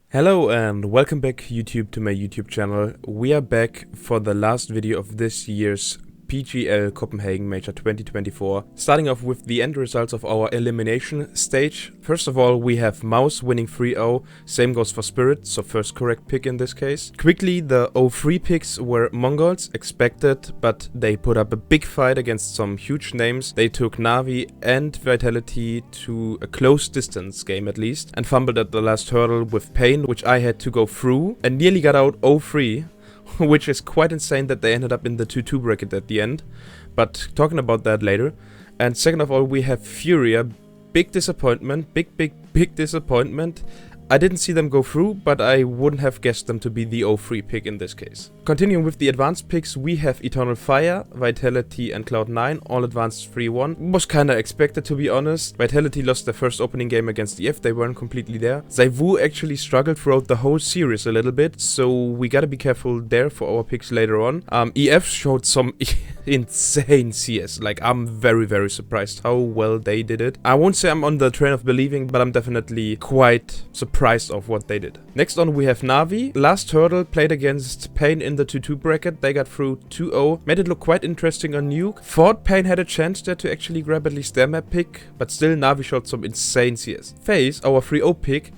Hello and welcome back YouTube to my YouTube channel. We are back for the last video of this year's Pgl Copenhagen Major 2024, starting off with the end results of our elimination stage. First of all, we have Mouse winning 3-0, same goes for Spirit, so first correct pick in this case. Quickly, the 0-3 picks were Mongols, expected, but they put up a big fight against some huge names. They took Na'Vi and Vitality to a close distance game at least, and fumbled at the last hurdle with Pain, which I had to go through, and nearly got out 0-3. Which is quite insane that they ended up in the 2-2 bracket at the end, but talking about that later. And second of all, we have Furia, big disappointment, big disappointment. I didn't see them go through, but I wouldn't have guessed them to be the 0-3 pick in this case. Continuing with the advanced picks, we have Eternal Fire, Vitality and Cloud9, all advanced 3-1. Was kinda expected, to be honest. Vitality lost their first opening game against EF, they weren't completely there. ZywOo actually struggled throughout the whole series a little bit, so we gotta be careful there for our picks later on. EF showed some insane CS, like I'm very surprised how well they did it. I won't say I'm on the train of believing, but I'm definitely quite surprised of what they did. Next on we have Na'Vi. Last hurdle played against Pain in the 2-2 bracket. They got through 2-0. Made it look quite interesting on Nuke. Thought Pain had a chance there to actually grab at least their map pick, but still Na'Vi showed some insane CS. FaZe, our 3-0 pick.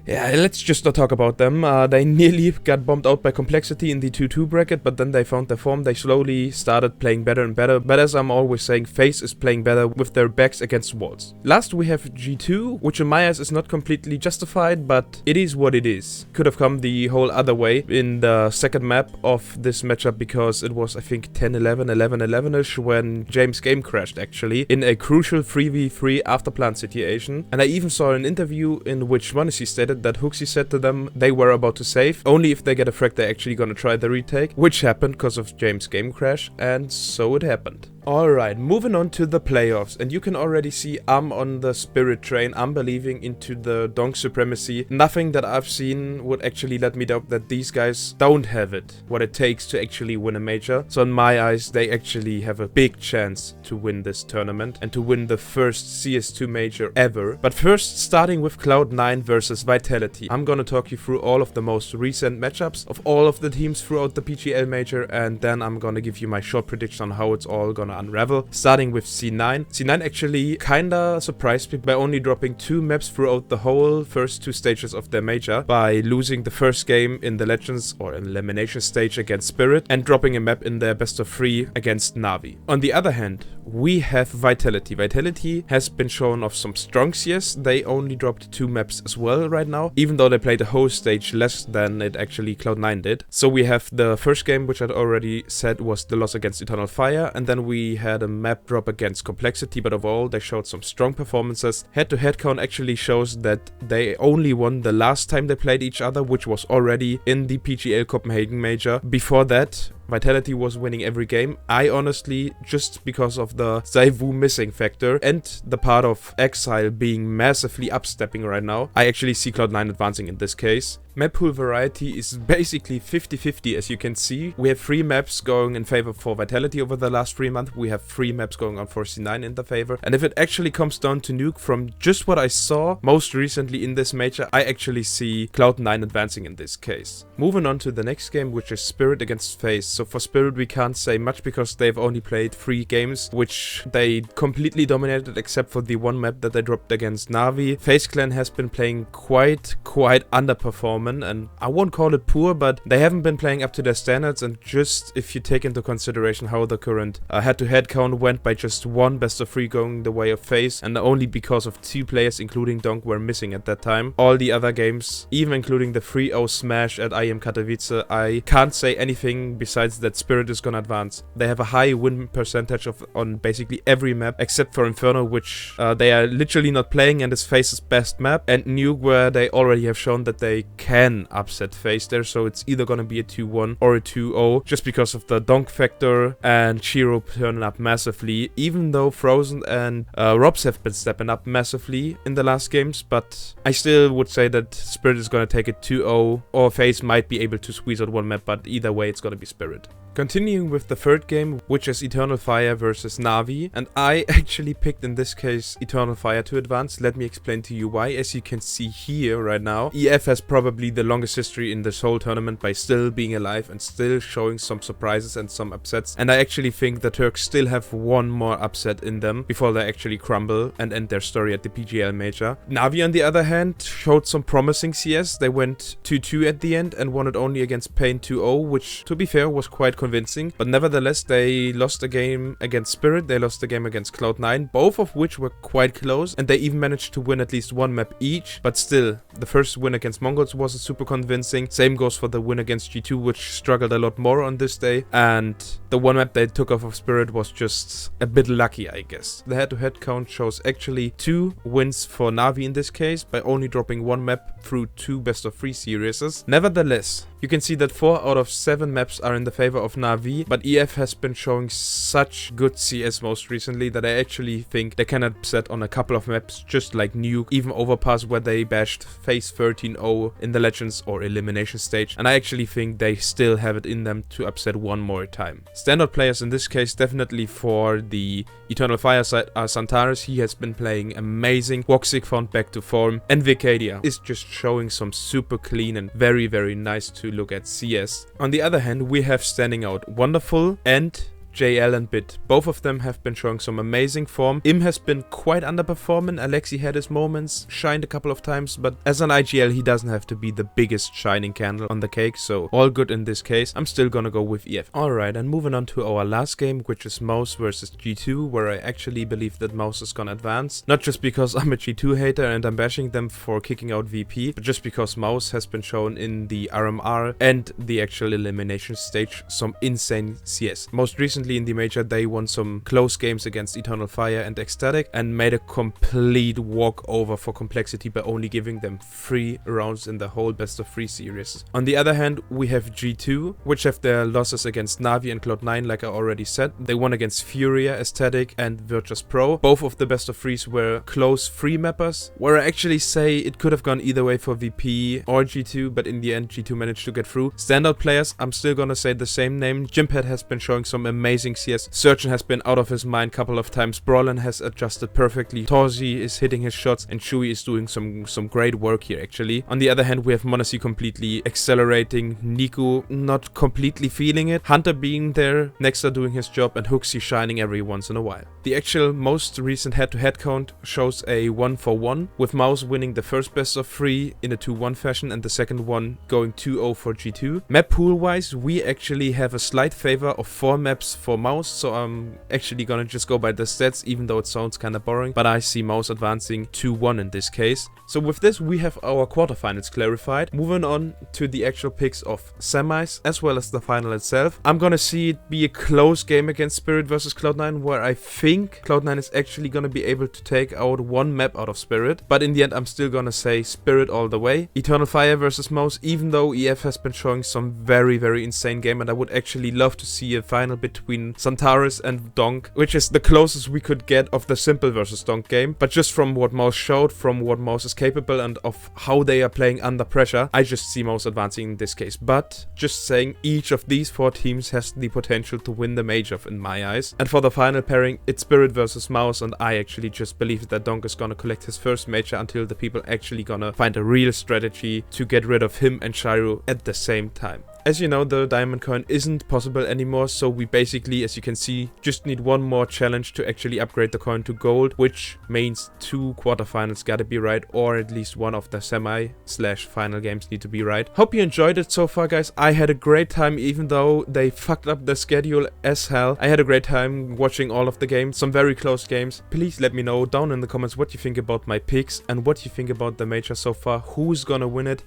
Yeah, let's just not talk about them. They nearly got bombed out by Complexity in the 2-2 bracket, but then they found their form. They slowly started playing better and better. But as I'm always saying, FaZe is playing better with their backs against walls. Last we have G2, which in my eyes is not completely justified, but it is what it is. Could have come the whole other way in the second map of this matchup, because it was, I think, 10-11, 11-11ish when James' game crashed actually in a crucial 3v3 after plant situation. And I even saw an interview in which Monacy stated that Hooksy said to them they were about to save. Only if they get a frag they're actually gonna try the retake, which happened because of James' game crash, and so it happened. Alright, moving on to the playoffs, and you can already see I'm on the Spirit train. I'm believing into the Donk supremacy. Nothing that I've seen would actually let me doubt that these guys don't have it, what it takes to actually win a major. So in my eyes, they actually have a big chance to win this tournament and to win the first CS2 major ever. But first, starting with Cloud9 versus Vitality. I'm gonna talk you through all of the most recent matchups of all of the teams throughout the Pgl major, and then I'm gonna give you my short prediction on how it's all gonna unravel, starting with C9. C9 actually kinda surprised me by only dropping 2 maps throughout the whole first 2 stages of their major, by losing the first game in the Legends or elimination stage against Spirit and dropping a map in their best of 3 against Na'Vi. On the other hand, we have Vitality. Vitality has been shown off some strong CS. They only dropped 2 maps as well right now, even though they played the whole stage less than it actually Cloud9 did. So we have the first game, which I'd already said was the loss against Eternal Fire, and then we had a map drop against Complexity, but overall they showed some strong performances. Head-to-head count actually shows that they only won the last time they played each other, which was already in the Pgl Copenhagen major. Before that, Vitality was winning every game. I honestly, just because of the ZywOo missing factor and the part of Exile being massively upstepping right now, I actually see Cloud9 advancing in this case. Map pool variety is basically 50-50, as you can see. We have 3 maps going in favor for Vitality over the last 3 months. We have 3 maps going on for C9 in the favor. And if it actually comes down to Nuke, from just what I saw most recently in this major, I actually see Cloud9 advancing in this case. Moving on to the next game, which is Spirit against FaZe. So for Spirit we can't say much because they've only played 3 games, which they completely dominated except for the 1 map that they dropped against Na'Vi. FaZe Clan has been playing quite underperforming, and I won't call it poor, but they haven't been playing up to their standards. And just if you take into consideration how the current head-to-head count went by just 1 best of 3 going the way of FaZe, and only because of 2 players including Donk were missing at that time. All the other games, even including the 3-0 smash at IM Katowice, I can't say anything besides that Spirit is gonna advance. They have a high win percentage on basically every map except for Inferno, which they are literally not playing and is FaZe's best map, and Nuke, where they already have shown that they can upset FaZe there, so it's either gonna be a 2-1 or a 2-0 just because of the Donk factor and Shiro turning up massively, even though Frozen and Robs have been stepping up massively in the last games. But I still would say that Spirit is gonna take it 2-0, or FaZe might be able to squeeze out 1 map, but either way it's gonna be Spirit. Continuing with the third game, which is Eternal Fire versus Na'Vi, and I actually picked in this case Eternal Fire to advance. Let me explain to you why. As you can see here right now, EF has probably the longest history in this whole tournament by still being alive and still showing some surprises and some upsets, and I actually think the Turks still have one more upset in them before they actually crumble and end their story at the PGL Major. Na'Vi on the other hand showed some promising CS. They went 2-2 at the end and won it only against Pain 2-0, which to be fair was quite convincing, but nevertheless they lost a game against Spirit, they lost a game against Cloud9, both of which were quite close, and they even managed to win at least one map each. But still, the first win against Mongols wasn't super convincing. Same goes for the win against G2, which struggled a lot more on this day, and the one map they took off of Spirit was just a bit lucky, I guess. The head-to-head count shows actually 2 wins for Na'Vi in this case, by only dropping one map through 2 best-of-3 series. Nevertheless, you can see that 4 out of 7 maps are in the favor of Na'Vi, but EF has been showing such good CS most recently that I actually think they can upset on a couple of maps, just like Nuke, even Overpass, where they bashed FaZe 13-0 in the Legends or Elimination stage, and I actually think they still have it in them to upset one more time. Standout players in this case, definitely for the Eternal Fire side, are Santaris. He has been playing amazing, Woxic found back to form, and Vicadia is just showing some super clean and very, very nice to look at CS. On the other hand, we have standing out Wonderful and JL and Bit. Both of them have been showing some amazing form. Im has been quite underperforming. Alexi had his moments, shined a couple of times, but as an IGL he doesn't have to be the biggest shining candle on the cake, so all good in this case. I'm still gonna go with EF. Alright, and moving on to our last game, which is Mouse versus G2, where I actually believe that Mouse is gonna advance. Not just because I'm a G2 hater and I'm bashing them for kicking out VP, but just because Mouse has been shown in the RMR and the actual elimination stage some insane CS. Most recently in the Major, they won some close games against Eternal Fire and Ecstatic and made a complete walkover for Complexity by only giving them 3 rounds in the whole best-of-3 series. On the other hand, we have G2, which have their losses against Na'Vi and Cloud9, like I already said. They won against Furia, Ecstatic and Virtus Pro. Both of the best-of-3s were close free mappers, where I actually say it could have gone either way for VP or G2, but in the end G2 managed to get through. Standout players, I'm still gonna say the same name. Jimpad has been showing some amazing CS. Surgeon has been out of his mind a couple of times. Brawlin has adjusted perfectly. Torzi is hitting his shots, and Shui is doing some great work here actually. On the other hand, we have Monasi completely accelerating, Niku not completely feeling it, Hunter being there, Nexter doing his job, and Hooksy shining every once in a while. The actual most recent head-to-head count shows a 1-for-1, with Mouse winning the first best of 3 in a 2-1 fashion and the second one going 2-0 for G2. Map pool wise, we actually have a slight favor of 4 maps for Mouse, so I'm actually gonna just go by the stats, even though it sounds kinda boring, but I see Mouse advancing 2-1 in this case. So with this, we have our quarterfinals clarified. Moving on to the actual picks of semis, as well as the final itself. I'm gonna see it be a close game against Spirit versus Cloud9, where I think Cloud9 is actually gonna be able to take out one map out of Spirit, but in the end, I'm still gonna say Spirit all the way. Eternal Fire versus Mouse, even though EF has been showing some very, very insane game, and I would actually love to see a final between Santaris and Donk, which is the closest we could get of the simple versus Donk game. But just from what Mouse showed, from what Mouse is capable, and of how they are playing under pressure, I just see Mouse advancing in this case. But just saying, each of these 4 teams has the potential to win the major in my eyes. And for the final pairing, it's Spirit versus Mouse, and I actually just believe that Donk is gonna collect his first major until the people actually gonna find a real strategy to get rid of him and Shiro at the same time. As you know, the diamond coin isn't possible anymore, so we basically, as you can see, just need one more challenge to actually upgrade the coin to gold, which means 2 quarterfinals gotta be right, or at least one of the semi/final games need to be right. Hope you enjoyed it so far, guys. I had a great time, even though they fucked up the schedule as hell. I had a great time watching all of the games, some very close games. Please let me know down in the comments what you think about my picks and what you think about the major so far. Who's gonna win it?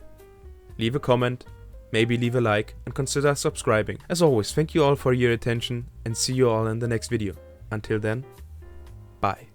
Leave a comment. Maybe leave a like and consider subscribing. As always, thank you all for your attention and see you all in the next video. Until then, bye.